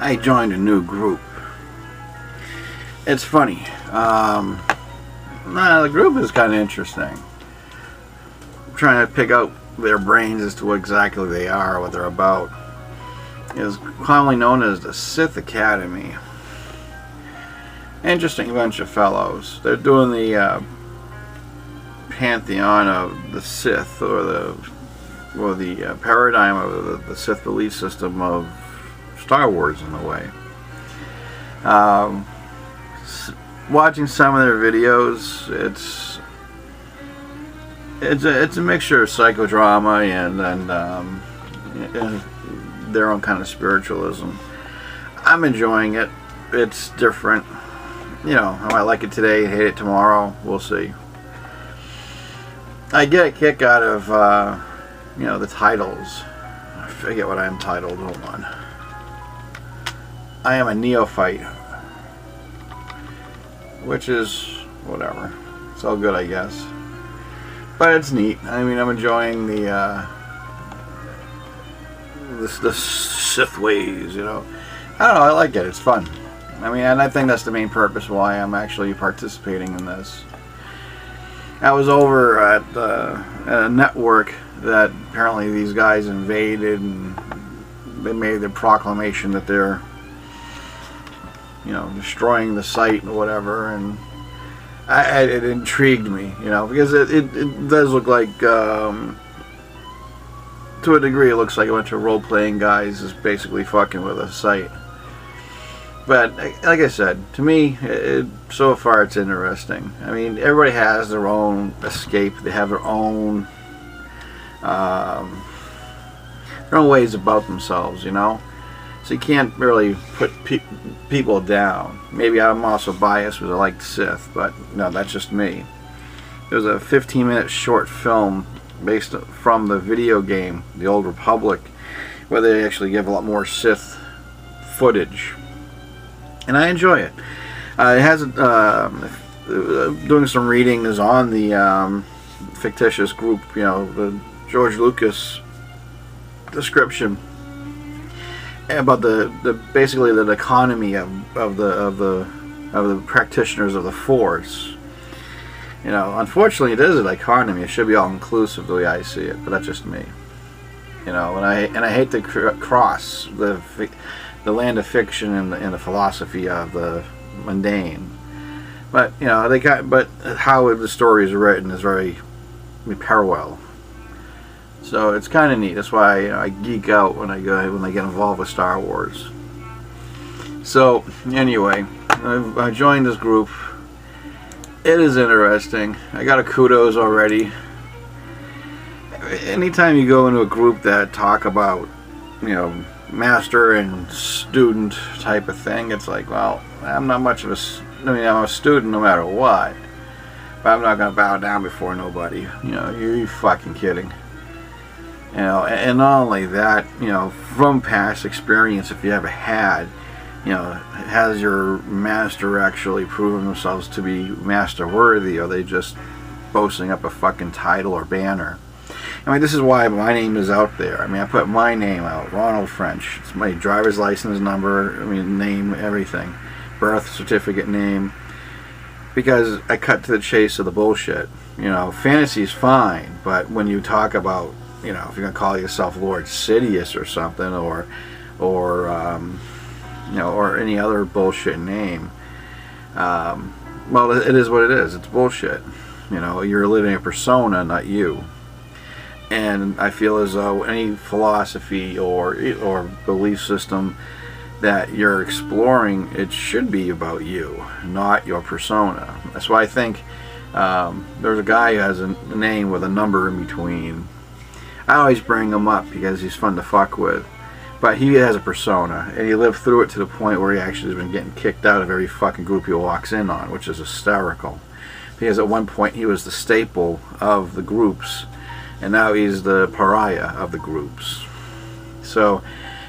I joined a new group. It's funny. The group is kind of interesting. I'm trying to pick out their brains as to what exactly they are, what they're about. It's commonly known as the Sith Academy. Interesting bunch of fellows. They're doing the pantheon of the Sith, or the paradigm of the Sith belief system of Star Wars, in a way. Watching some of their videos, it's a mixture of psychodrama and their own kind of spiritualism. I'm enjoying it. It's different. You know, I might like it today, hate it tomorrow. We'll see. I get a kick out of the titles. I forget what I'm titled. Hold on. I am a neophyte, which is whatever. It's all good, I guess. But it's neat. I mean, I'm enjoying the Sith ways. You know, I don't know. I like it. It's fun. I mean, and I think that's the main purpose why I'm actually participating in this. I was over at a network that apparently these guys invaded, and they made the proclamation that they're, destroying the site or whatever, and it intrigued me, because it does look like, to a degree, it looks like a bunch of role-playing guys is basically fucking with a site. But, like I said, to me, so far it's interesting. I mean, everybody has their own escape. They have their own ways about themselves, So you can't really put people down. Maybe I'm also biased because I like Sith, but no, that's just me. There's a 15-minute short film based from the video game, The Old Republic, where they actually give a lot more Sith footage. And I enjoy it. It has doing some reading is on the fictitious group, the George Lucas description about the basically the economy of the practitioners of the Force. Unfortunately, it is an economy. It should be all inclusive the way I see it, but that's just me. And I hate to cross the land of fiction and the philosophy of the mundane, but how the story is written is very parallel. So it's kind of neat. That's why I geek out when I get involved with Star Wars. So anyway, I joined this group. It is interesting. I got a kudos already. Anytime you go into a group that talk about master and student type of thing, it's like, well, I'm not much of I'm a student no matter what, but I'm not going to bow down before nobody. You're fucking kidding. And not only that, from past experience, if you ever had, has your master actually proven themselves to be master worthy, or are they just boasting up a fucking title or banner? I mean, this is why my name is out there. I mean, I put my name out, Ronald French. It's my driver's license number, name, everything. Birth certificate name. Because I cut to the chase of the bullshit. Fantasy's fine, but when you talk about, if you're going to call yourself Lord Sidious or something, or any other bullshit name, well, it is what it is. It's bullshit. You're living a persona, not you. And I feel as though any philosophy or belief system that you're exploring, it should be about you, not your persona. That's why I think there's a guy who has a name with a number in between. I always bring him up because he's fun to fuck with. But he has a persona, and he lived through it to the point where he actually has been getting kicked out of every fucking group he walks in on, which is hysterical. Because at one point he was the staple of the groups, and now he's the pariah of the groups. So,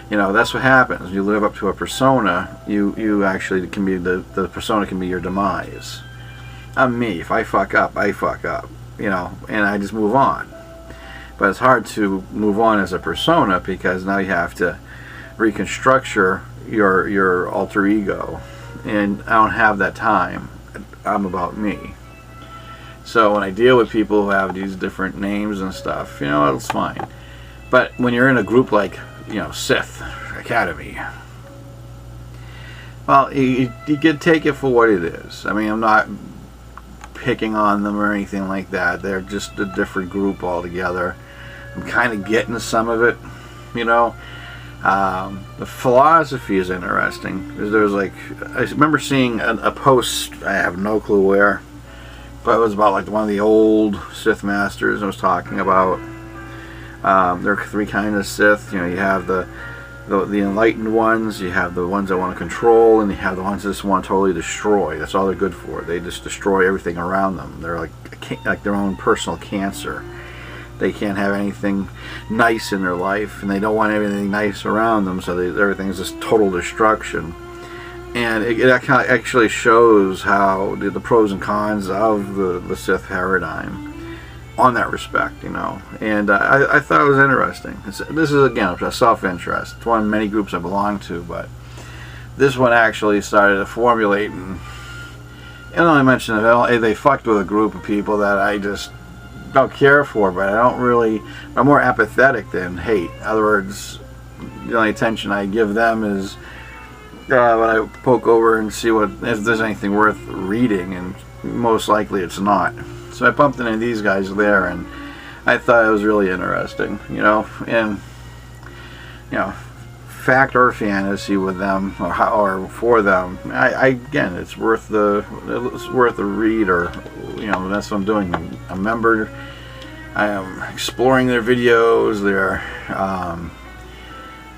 that's what happens. You live up to a persona, you actually can be, the persona can be your demise. I'm me. If I fuck up, I fuck up. And I just move on. But it's hard to move on as a persona, because now you have to reconstruct your alter ego, and I don't have that time. I'm about me. So when I deal with people who have these different names and stuff, you know, it's fine. But when you're in a group like, you know, Sith Academy, well, you can take it for what it is. I mean, I'm not picking on them or anything like that. They're just a different group altogether. I'm kind of getting some of it, you know. The philosophy is interesting. There's like, I remember seeing a post, I have no clue where, but it was about like one of the old Sith masters I was talking about. There are three kinds of Sith. You know, you have the enlightened ones, you have the ones that want to control, and you have the ones that just want to totally destroy. That's all they're good for. They just destroy everything around them. They're like their own personal cancer. They can't have anything nice in their life, and they don't want anything nice around them, so everything is just total destruction. And it actually shows how the pros and cons of the Sith paradigm on that respect, you know. And I thought it was interesting. This is, again, a self-interest. It's one of many groups I belong to, but this one actually started to formulate, and I mentioned that they fucked with a group of people that I just don't care for, but I don't really, I'm more apathetic than hate. In other words, the only attention I give them is when I poke over and see if there's anything worth reading, and most likely it's not. So I bumped into these guys there, and I thought it was really interesting, you know. And you know, fact or fantasy with them, or for them, again, it's worth the read, or you know, that's what I'm doing. I'm a member. I am exploring their videos, their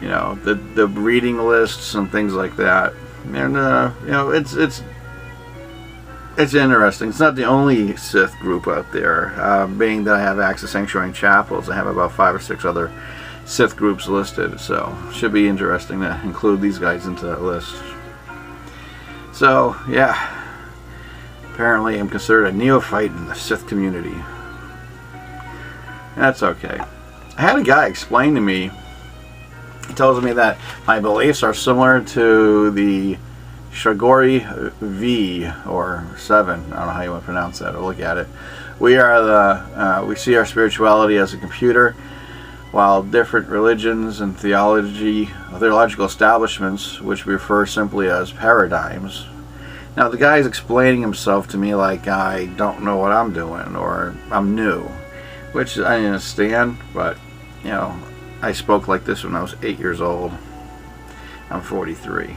you know, the reading lists and things like that. And you know, it's interesting. It's not the only Sith group out there. Being that I have Access Sanctuary and Chapels, I have about 5 or 6 other Sith groups listed, so should be interesting to include these guys into that list. So yeah, apparently I'm considered a neophyte in the Sith community. That's okay. I had a guy explain to me, he tells me that my beliefs are similar to the Shagori V or 7. I don't know how you want to pronounce that or look at it. We see our spirituality as a computer, while different religions and theological establishments, which we refer simply as paradigms. Now the guy's explaining himself to me like I don't know what I'm doing, or I'm new, which I understand, but you know, I spoke like this when I was 8 years old. I'm 43.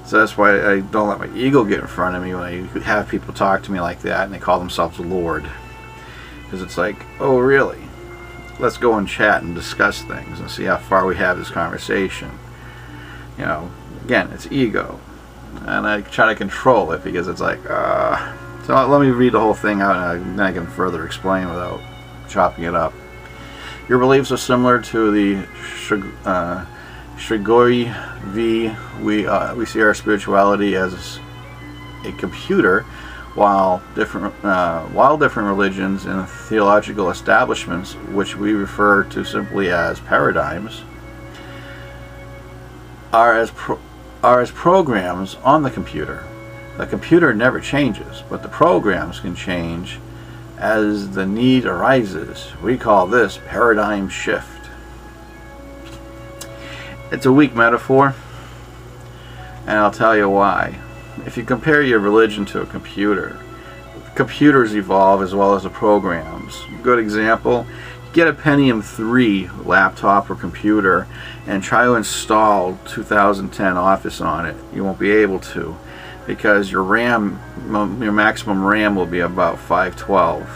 So that's why I don't let my ego get in front of me when I have people talk to me like that and they call themselves Lord. Because it's like, oh really? Let's go and chat and discuss things and see how far we have this conversation. You know, again, it's ego. And I try to control it because it's like, so let me read the whole thing out, and then I can further explain without chopping it up. Your beliefs are similar to the Shigori V. We see our spirituality as a computer, while different religions and theological establishments, which we refer to simply as paradigms, are as programs on the computer. The computer never changes, but the programs can change as the need arises. We call this paradigm shift. It's a weak metaphor, and I'll tell you why. If you compare your religion to a computer, computers evolve as well as the programs. Good example, get a Pentium 3 laptop or computer and try to install 2010 Office on it. You won't be able to, because your maximum RAM will be about 512,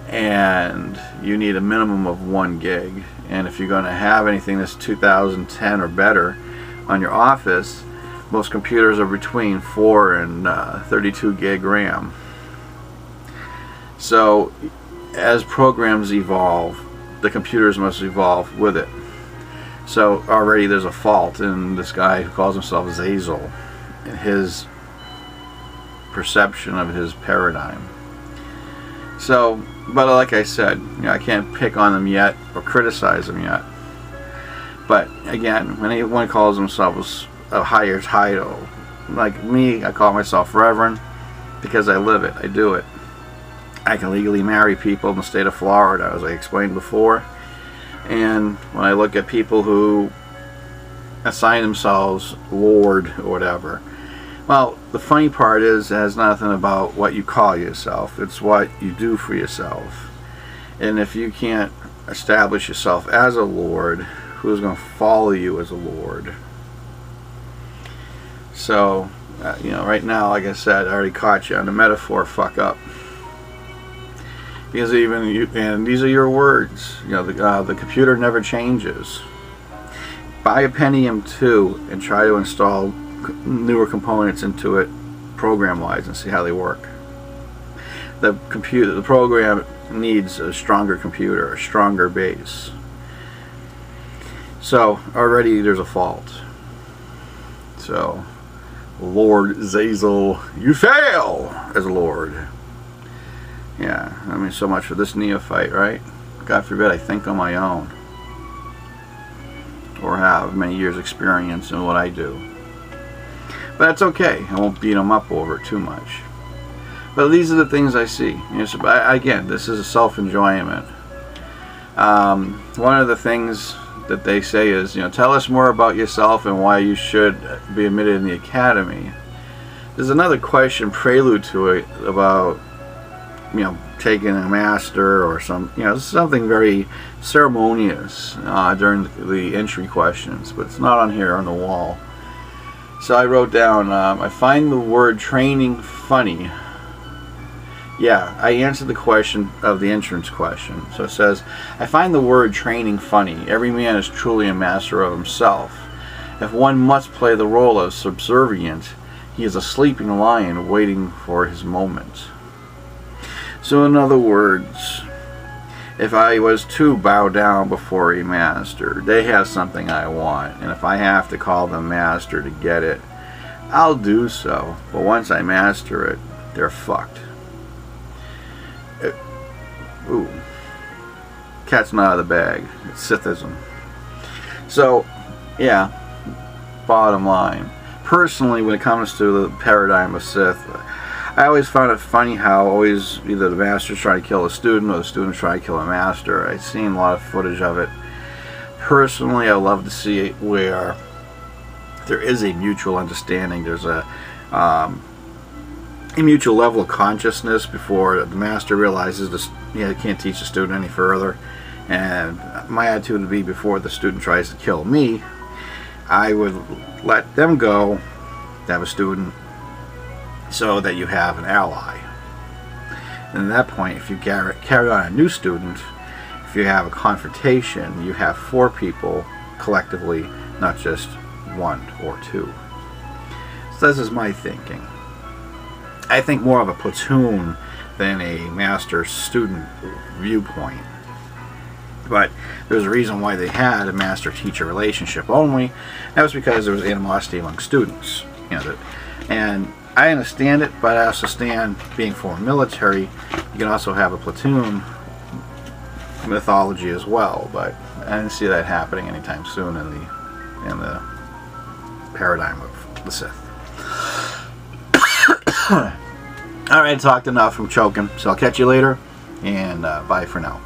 and you need a minimum of 1 gig. And if you're going to have anything that's 2010 or better on your Office, most computers are between 4 and 32 gig RAM. So as programs evolve, the computers must evolve with it. So already there's a fault in this guy who calls himself Zazel, in his perception of his paradigm. So, but like I said, you know, I can't pick on them yet or criticize them yet. But again, when anyone calls themselves a higher title, like me, I call myself Reverend because I live it. I do it. I can legally marry people in the state of Florida, as I explained before. And when I look at people who assign themselves Lord or whatever, well, the funny part is it has nothing about what you call yourself. It's what you do for yourself. And if you can't establish yourself as a Lord, who's going to follow you as a Lord? So, you know, right now, like I said, I already caught you on the metaphor, fuck up. Because even you, and these are your words, you know, the computer never changes. Buy a Pentium 2 and try to install newer components into it program-wise and see how they work. The program needs a stronger computer, a stronger base. So already there's a fault. So, Lord Zazel, you fail as a Lord. Yeah, I mean, so much for this neophyte, right? God forbid I think on my own, or have many years experience in what I do. But that's okay. I won't beat them up over it too much. But these are the things I see. You know, so, again, this is a self-enjoyment. One of the things that they say is, you know, tell us more about yourself and why you should be admitted in the academy. There's another question prelude to it about, you know, taking a master or some, you know, something very ceremonious during the entry questions, but it's not on here on the wall. So I wrote down, I find the word training funny. Yeah, I answered the question of the entrance question. So it says, I find the word training funny. Every man is truly a master of himself. If one must play the role of subservient, he is a sleeping lion waiting for his moment. So in other words, if I was to bow down before a master, they have something I want, and if I have to call them master to get it, I'll do so. But once I master it, they're fucked. Ooh. Cat's not out of the bag. It's Sithism. So, yeah, bottom line. Personally, when it comes to the paradigm of Sith, I always found it funny how always either the master's trying to kill a student or the student's trying to kill a master. I've seen a lot of footage of it. Personally, I love to see it where there is a mutual understanding. There's a mutual level of consciousness before the master realizes this, he can't teach the student any further. And my attitude would be, before the student tries to kill me, I would let them go to have a student, so that you have an ally. And at that point, if you carry on a new student, if you have a confrontation, you have 4 people collectively, not just 1 or 2. So this is my thinking. I think more of a platoon than a master-student viewpoint. But there's a reason why they had a master-teacher relationship only. That was because there was animosity among students. You know, and I understand it, but I also stand, being foreign military, you can also have a platoon mythology as well. But I didn't see that happening anytime soon in the paradigm of the Sith. Alright, talked enough. I'm choking. So I'll catch you later, and bye for now.